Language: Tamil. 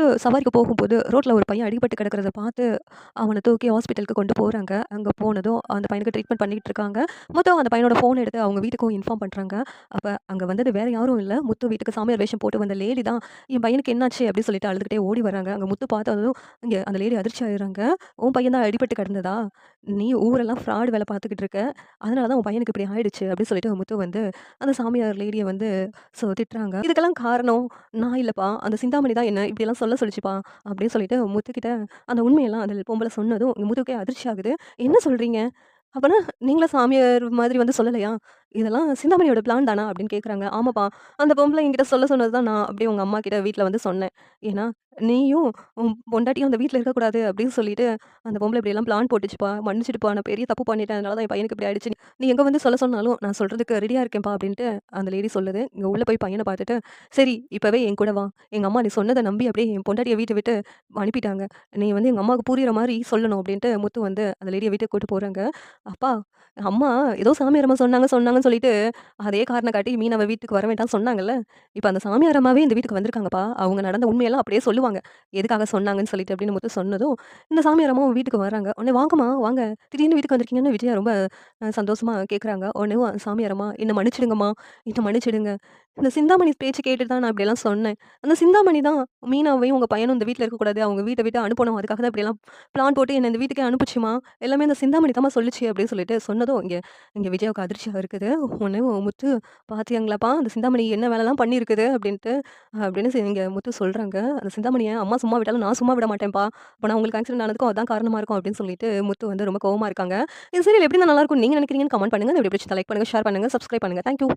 முத்து சவாரிக்கு போகும்போது ரோட்ல ஒரு பையன் அடிபட்டு கிடக்கிறத பார்த்து, அவன தூக்கி ஹாஸ்பிட்டலுக்கு கொண்டு போறாங்க. அங்க போனதும் அந்த பையனுக்கு ட்ரீட்மெண்ட் பண்ணிக்கிட்டு இருக்காங்க. முத்து அந்த பையனோட ஃபோன் எடுத்து அவங்க வீட்டுக்கும் இன்ஃபார்ம் பண்றாங்க. அப்ப அங்க வந்தது வேற யாரும் இல்ல. முத்து வீட்டுக்கு சாமியார் வேஷம் போட்டு வந்த லேடி தான். "என் பையனுக்கு என்னாச்சு?" அப்படின்னு சொல்லிட்டு அழுதுகிட்டே ஓடி வராங்க. அங்க முத்து பார்த்ததும் இங்க அந்த லேடி அதிர்ச்சி ஆயிடுறாங்க. "உன் பையன் தான் அடிபட்டு கிடந்ததா? நீ ஊரெல்லாம் ஃப்ராட் வேல பார்த்துக்கிட்டு இருக்க. அதனால தான் உன் பையனுக்கு இப்படி ஆயிடுச்சு." அப்படின்னு சொல்லிட்டு முத்து வந்து அந்த சாமியார் லேடிய வந்து திட்டுறாங்க. "இதுக்கெல்லாம் காரணம் நான் இல்லப்பா. அந்த சிந்தாமணி தான் என்ன இப்படியெல்லாம் சொல்ல சொல்லுச்சுப்பா." அப்படின்னு சொல்லிட்டு முத்துக்கிட்ட அந்த உண்மையெல்லாம் அந்த பொம்பள சொன்னதும், முத்துக்கே அதிர்ச்சி ஆகுது. "என்ன சொல்றீங்க? அப்பன்னா நீங்களும் சாமியார் மாதிரி வந்து சொல்லலையா? இதெல்லாம் சிந்தாமணியோட பிளான் தானா?" அப்படின்னு கேட்குறாங்க. "ஆமாப்பா. அந்த பொம்பள என்கிட்ட சொல்ல சொன்னது தான் நான் அப்படியே உங்க அம்மா கிட்ட வீட்ல வந்து சொன்னேன். ஏன்னா, நீயும் உன் பொண்டாட்டியும் அந்த வீட்ல இருக்கக்கூடாது அப்படின்னு சொல்லிட்டு, அந்த பொம்பள இப்படியெல்லாம் பிளான் போட்டுச்சுப்பா. மன்னிச்சுடுப்பா. நான் பெரிய தப்பு பண்ணிட்டேன். அதனால தான் என் பையனுக்கு இப்படி ஆயிடுச்சு. நீ எங்க வந்து சொல்ல சொன்னாலும் நான் சொல்றதுக்கு ரெடியா இருக்கேன்ப்பா." அப்படின்ட்டு அந்த லேடி சொல்லுது. இங்க உள்ள போய் பையன பார்த்துட்டு, "சரி இப்பவே என் கூட வா. எங்க அம்மா நீ சொன்னத நம்பி அப்படியே என் பொண்டாட்டிய வீட்ட விட்டு அனுப்பிட்டாங்க. நீ வந்து எங்க அம்மாவுக்கு புரியிற மாரி சொல்லணும்." அப்படின்ட்டு முத்து வந்து அந்த லேடிய வீட்டுக்கு கூட்டு போறாங்க. "அப்பா, அம்மா ஏதோ சாமியார் அம்மா சொன்னாங்க சொன்னாங்கன்னு சொல்லிட்டு, அதே காரணம் காட்டி மீனாவ வீட்டுக்கு வர வேண்டாம்னு சொன்னாங்கல்ல. இப்ப அந்த சாமியார் அம்மாவே இந்த வீட்டுக்கு வந்திருக்காங்கப்பா. அவங்க நடந்த உண்மையெல்லாம் அப்படியே சொல்லுவாங்க. எதுக்காக சொன்னாங்கன்னு சொல்லிட்டு." அப்படின்னு முத்து சொன்னதும், இந்த சாமியார் அம்மாவும் வீட்டுக்கு வராங்க. உடனே "வாங்கம்மா வாங்க. திடீர்னு வீட்டுக்கு வந்திருக்கீங்கன்னு" விஜயா ரொம்ப சந்தோஷமா கேட்குறாங்க. உடனேவும் சாமியார் அம்மா, "என்ன மன்னிச்சிடுங்கம்மா. என்ன மன்னிச்சிடுங்க. இந்த சிந்தாமணி பேச்சு கேட்டுட்டு தான் நான் இப்படியெல்லாம் சொன்னேன். அந்த சிந்தாமணி தான் மீனாவையும் உங்க பையனும் இந்த வீட்ல இருக்கக்கூடாது. அவங்க வீட்ட விட்டு அனுப்பணும். அதுக்காக தான் இப்படியெல்லாம் பிளான் போட்டு என்ன இந்த வீட்டுக்கே அனுப்புச்சுமா. எல்லாமே அந்த சிந்தாமணி தாம்மா சொல்லுச்சு." அப்படின்னு சொல்லிட்டு சொன்னதும், இங்க இங்க விஜயாவுக்கு அதிர்ச்சியா இருக்குது. உடனே முத்து, "பாத்தியாங்களாப்பா அந்த சிந்தாமணி என்ன வேலைலாம் பண்ணியிருக்குது." அப்படின்ட்டு அப்படின்னு இங்க முத்து சொல்றாங்க. "அந்த சிந்தாமணிய அம்மா சும்மா விட்டாலும் நான் சும்மா விட மாட்டேன்ப்பா. அப்ப நான் உங்களுக்கு ஆக்சிடென்ட் ஆனதுக்கும் அதான் காரணமா இருக்கும்." அப்படின்னு சொல்லிட்டு முத்து வந்து ரொம்ப கோவமா இருக்காங்க. இந்த சீரியல் எப்படி இருந்தா நல்லாருக்கும்னு நீங்க நினைக்கிறீங்கன்னு கமெண்ட் பண்ணுங்க. இந்த வீடியோ பிடிச்சிருந்தா லைக் பண்ணுங்க, ஷேர் பண்ணுங்க, சப்ஸ்கிரைப் பண்ணுங்க. Thank you.